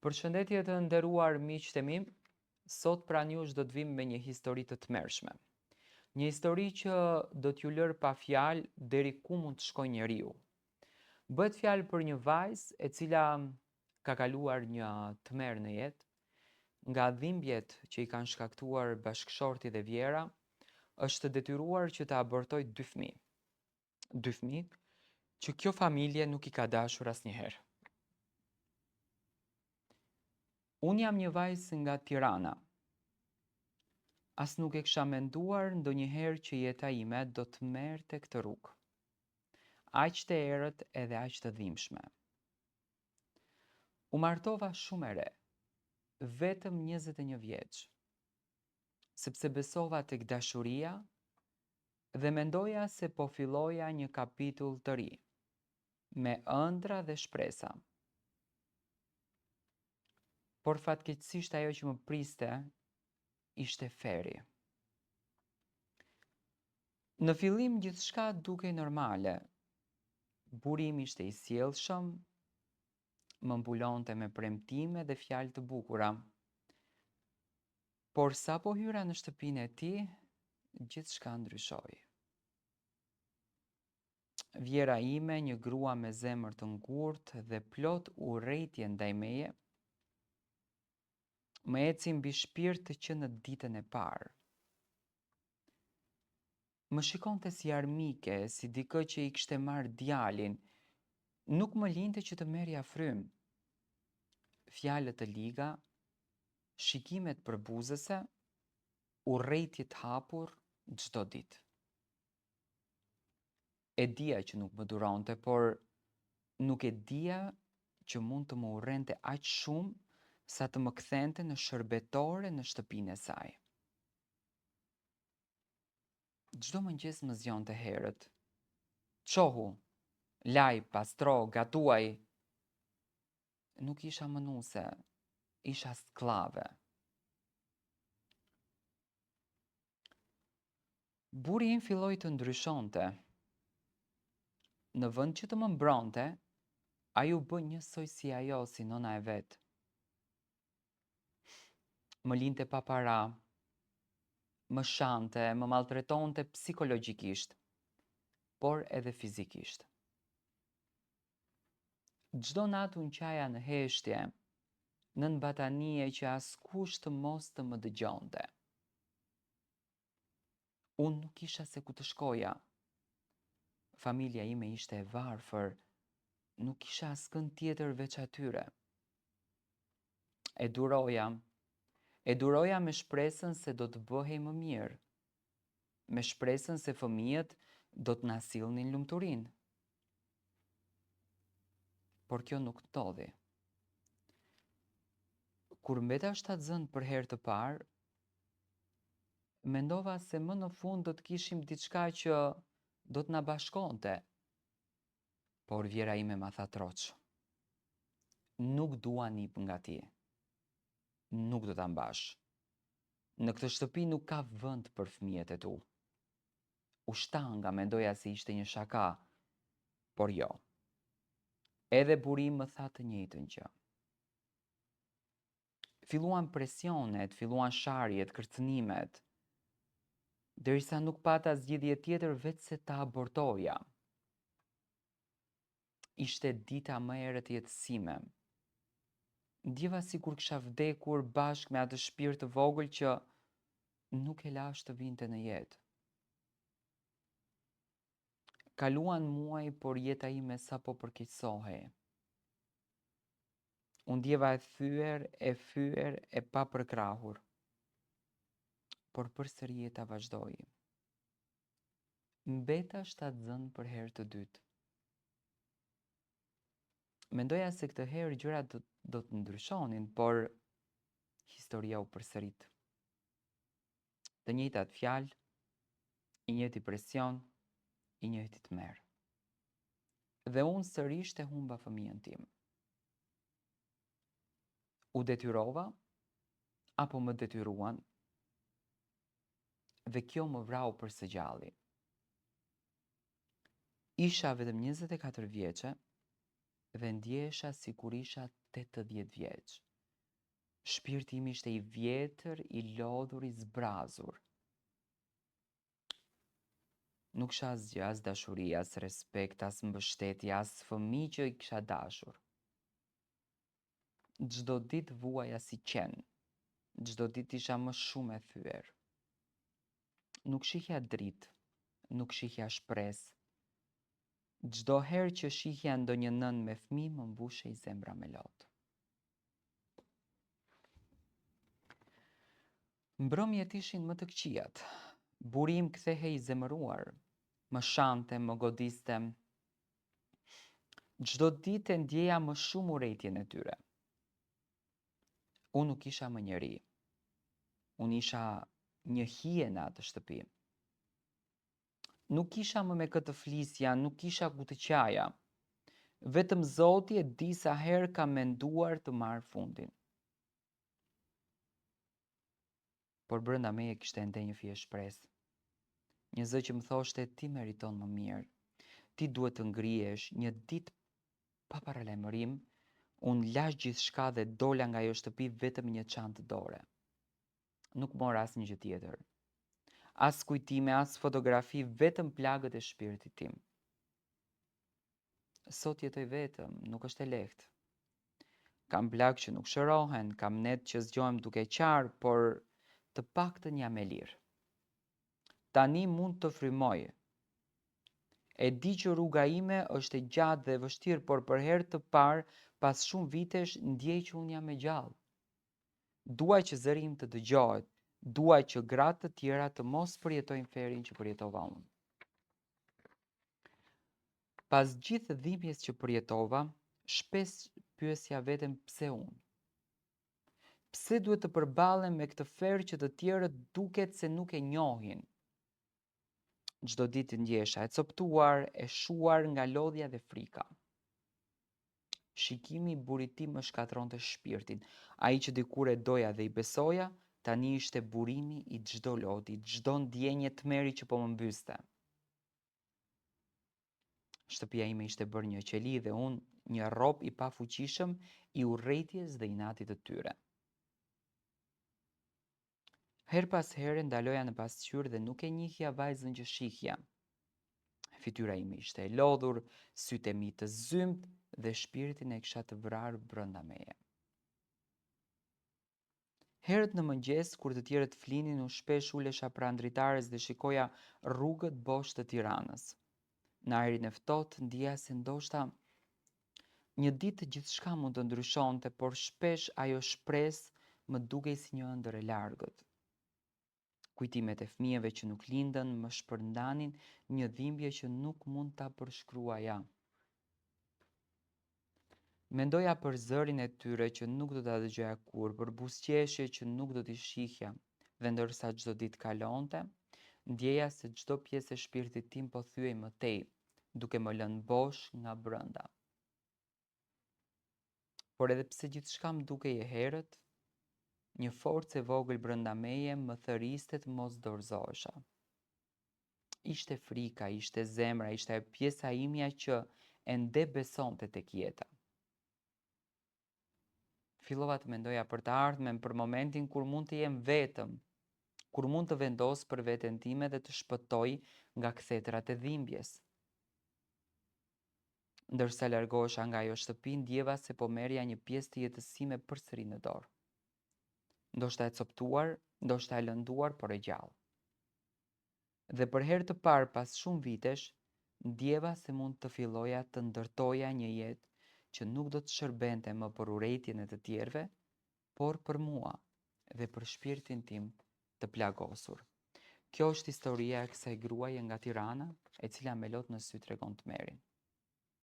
Përshëndetje të nderuar miqtë e mi, sot pranë jush do të vim me një histori të tmerrshme. Një histori që do t'ju lërë pa fjalë deri ku mund të shkojë njeriu. Bëhet fjalë për një vajzë e cila ka kaluar një tmerr në jetë, nga dhimbjet që i kanë shkaktuar bashkëshorti dhe vjera, është detyruar që të abortojë dy fëmijë. Dy fëmijë që kjo familje nuk i ka dashur asnjëherë. Unë jam një vajzë nga Tirana. As nuk e kisha menduar ndonjëherë që jeta ime do të merrte këtë rrugë. Aq të errët edhe aq të dhimbshme. U martova shumë e re, vetëm 21 vjeç, sepse besova tek dashuria dhe mendoja se po filloja një kapitull të ri, me ëndra dhe shpresa. Por fatkeqësisht ajo që më priste ishte feri. Në fillim gjithçka dukej normale. Buri im ishte i sjellshëm, më mbulonte me premtime dhe fjalë të bukura. Por sapo hyra në shtëpinë e tij, gjithçka ndryshoi. Vjera ime, një grua me zemër të ngurtë dhe plot urrejtje ndaj meje, më eci mbi shpirt që në ditën e parë. Më shikonte si armike, si dikë që i kishte marrë djalin, nuk më linte që të merrja frym. Fjalët të liga, shikimet përbuzëse, urrejtje të hapur çdo ditë. E dija që nuk më duronte, por nuk e dija që mund të më urrente aq shumë sa të më kthente në shërbetore në shtëpinë e saj. Çdo mëngjes më zgjonte herët. Çohu, laj, pastro, gatuaj. Nuk isha mënuese, isha skllave. Buri im filloi të ndryshonte. Në vend që të më mbronte, ai u bë njësoj si ajo, si nona e vet. Më linte pa para, më shante, më maltretonte psikologjikisht, por edhe fizikisht. Çdo natë unë qaja në heshtje, nën batanie që askush të mos të më dëgjonte. Unë nuk kisha se ku të shkoja. Familja ime ishte e varfër, nuk kisha askënd tjetër veç atyre. E duroja me shpresën se do të bëhej më mirë, me shpresën se fëmijët do të na sillnin lumturinë. Por kjo nuk ndodhi. Kur mbeta shtatzënd për herë të parë, mendova se më në fund do të kishim diçka që do të na bashkonte. Por vjera ime ma tha troç. Nuk dua nip nga ti. Nuk do ta mbash. Në këtë shtëpi nuk ka vend për fëmijët e tu. U shtanga, mendoja se ishte një shaka, por jo. Edhe buri më tha të njëjtën gjë. Filluan presionet, filluan sharjet, kërcënimet, derisa nuk pata zgjidhje tjetër veç se ta abortoja. Ishte dita më e errët e jetës sime. Ndjeva sikur kisha vdekur bashkë me atë shpirt të vogël që nuk e lash të vinte në jetë. Kaluan muaj, por jeta ime sapo përkeqësohej. Unë ndjeva e fyer, e pa përkrahur. Por përsëri jeta vazhdoi. Mbeta shtatzënd për herë të dytë. Mendoja se këtë herë gjërat do të ndryshonin, por historia u përsërit. Të njëjtat fjalë, i njëjti presion, i njëjti tmerr. Dhe unë sërish të humba fëmijën tim. U detyrova, apo më detyruan, dhe kjo më vrau për së gjalli. Isha vetëm 24 vjeçe dhe ndjesha sikur isha 80 vjeç. Shpirti im ishte i vjetër, i lodhur, i zbrazur. Nuk kisha asgjë, as dashuri, as respekt, as mbështetje, as fëmijë që i kisha dashur. Çdo ditë vuaja si qen. Çdo ditë isha më shumë e thyer. Nuk shihja dritë, nuk shihja shpresë. Çdo herë që shihja ndonjë nën me fëmijë, më mbushej zemra me lotë. Mbrëmjet ishin më të këqijat. Buri im kthehej i zemëruar, më shante, më godiste. Çdo ditë e ndjeja më shumë urrëtitjen e tyre. Unë nuk isha më njeri. Unë isha një hije në atë shtëpi. Nuk isha më me këtë flisja, nuk isha ku të qaja. Vetëm Zoti e di sa herë kam menduar të marr fundin. Por brenda meje kishte ende një fije shpresë. Një zë që më thoshte ti meriton më mirë. Ti duhet të ngrihesh. Një ditë pa paralajmërim, unë lash gjithçka dhe dola nga ajo shtëpi vetëm një çantë dore. Nuk mora asnjë gjë tjetër. As kujtime, as fotografi, vetëm plagët e shpirtit tim. Sot jetoj vetëm, nuk është e lehtë. Kam plagë që nuk shërohen, kam net që zgjohem duke qarë, por të paktën jam e lirë. Tani mund të frymoj. E di që rruga ime është e gjatë dhe vështirë, por për herë të parë, pas shumë vitesh, ndjej që unë jam e gjallë. Duaj që zëri im të dëgjohet, duaj që gratë të tjera të mos përjetojnë ferin që përjetova unë. Pas gjithë dhimbjes që përjetova, shpesh pyesja veten pse unë. Pse duhet të përballem me këtë ferë që të tjerët duket se nuk e njohin? Çdo ditë ndjesha e coptuar, e shuar nga lodhja dhe frika. Shikimi i burit tim më shkatronte shpirtin. Ai që dikur e doja dhe i besoja, tani ishte burimi i çdo loti, çdo ndjenje tmerri që po më mbyste. Shtëpia ime ishte bërë një qeli dhe unë një rob i pafuqishëm i urrëties dhe inatit të tyre. Her pas here ndaloja në pasqyrë dhe nuk e njihja vajzën që shihja. Fytyra ime ishte e lodhur, sytë e mi të zymt dhe shpirtin e kisha të vrarë brenda meje. Herët në mëngjes, kur të tjerët flinin, unë shpesh ulesha pranë dritares dhe shikoja rrugët bosh të Tiranës. Në ajrin e ftohtë ndjeja se ndoshta një ditë gjithçka mund të ndryshonte, por shpesh ajo shpresë më dukej si një ëndër e largët. Kujtimet e fëmijëve që nuk lindën më shpërndanin një dhimbje që nuk mund ta përshkruaja. Mendoja për zërin e tyre që nuk do ta dëgjoja kurrë, për buzëqeshje që nuk do t'i shihja, dhe ndërsa çdo ditë kalonte, ndjeja se çdo pjesë e shpirtit tim po thyej më tej, duke më lënë bosh nga brenda. Por edhe pse gjithçka më dukej e herët, një forcë e vogël brenda meje më thëriste të mos dorëzohesha. Ishte frika, ishte zemra, ishte ajo pjesa imja që ende besonte tek jeta. Fillova të mendoja për të ardhmen, për momentin kur mund të jem vetëm, kur mund të vendos për veten time dhe të shpëtoj nga kthetrat e dhimbjes. Ndërsa largohesha nga ajo shtëpi, ndjeva se po merrja një pjesë të jetës sime përsëri në dorë. Ndoshta e coptuar, ndoshta e lënduar, por e gjallë. Dhe për herë të parë pas shumë vitesh, ndjeva se mund të filloja të ndërtoja një jetë që nuk do të shërbente më për urrëtitjen e të tjerëve, por për mua dhe për shpirtin tim të plagosur. Kjo është historia e kësaj gruaje nga Tirana, e cila me lot në sy tregon tmerrin.